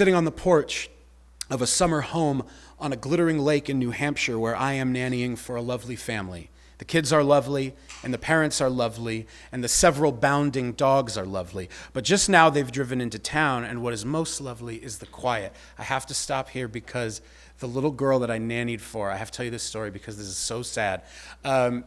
sitting on the porch of a summer home on a glittering lake in New Hampshire where I am nannying for a lovely family. The kids are lovely, and the parents are lovely, and the several bounding dogs are lovely. But just now they've driven into town, and what is most lovely is the quiet. I have to stop here because the little girl that I nannied for, I have to tell you this story because this is so sad.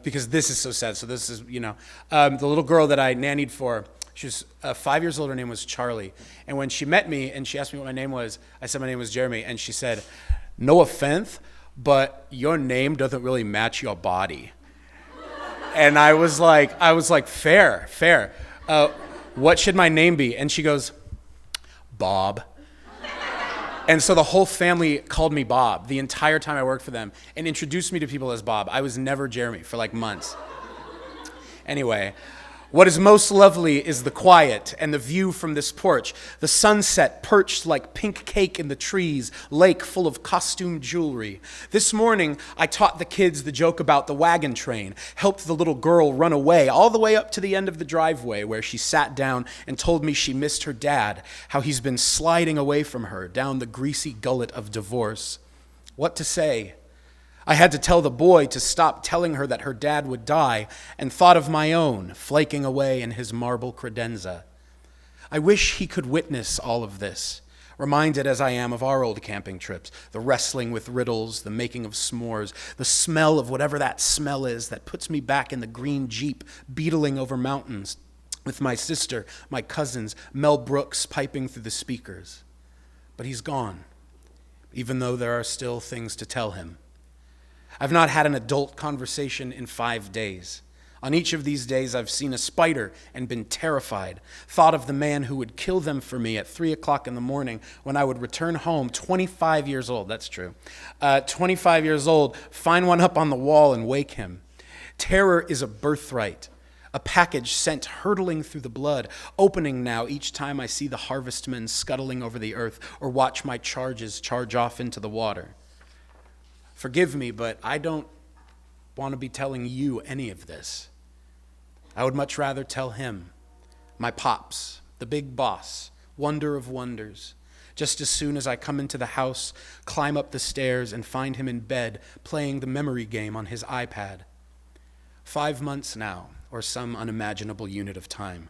Because this is so sad, so this is, the little girl that I nannied for, she was 5 years old, her name was Charlie. And when she met me and she asked me what my name was, I said my name was Jeremy, and she said, "No offense, but your name doesn't really match your body." And I was like, fair. What should my name be? And she goes, "Bob." And so the whole family called me Bob the entire time I worked for them and introduced me to people as Bob. I was never Jeremy for like months. Anyway, what is most lovely is the quiet and the view from this porch. The sunset perched like pink cake in the trees, lake full of costume jewelry. This morning, I taught the kids the joke about the wagon train, helped the little girl run away all the way up to the end of the driveway where she sat down and told me she missed her dad, how he's been sliding away from her down the greasy gullet of divorce. What to say? I had to tell the boy to stop telling her that her dad would die and thought of my own, flaking away in his marble credenza. I wish he could witness all of this, reminded as I am of our old camping trips, the wrestling with riddles, the making of s'mores, the smell of whatever that smell is that puts me back in the green Jeep beetling over mountains with my sister, my cousins, Mel Brooks piping through the speakers. But he's gone, even though there are still things to tell him. I've not had an adult conversation in 5 days. On each of these days, I've seen a spider and been terrified, thought of the man who would kill them for me at 3 o'clock in the morning when I would return home, 25 years old, that's true, 25 years old, find one up on the wall and wake him. Terror is a birthright, a package sent hurtling through the blood, opening now each time I see the harvestmen scuttling over the earth or watch my charges charge off into the water. Forgive me, but I don't want to be telling you any of this. I would much rather tell him, my pops, the big boss, wonder of wonders, just as soon as I come into the house, climb up the stairs, and find him in bed playing the memory game on his iPad. 5 months now, or some unimaginable unit of time.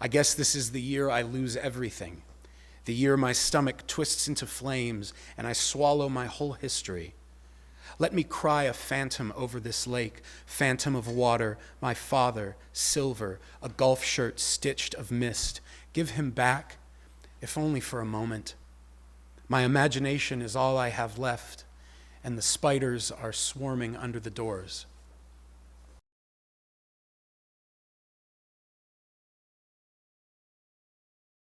I guess this is the year I lose everything, the year my stomach twists into flames and I swallow my whole history. Let me cry a phantom over this lake, phantom of water, my father, silver, a golf shirt stitched of mist. Give him back, if only for a moment. My imagination is all I have left, and the spiders are swarming under the doors.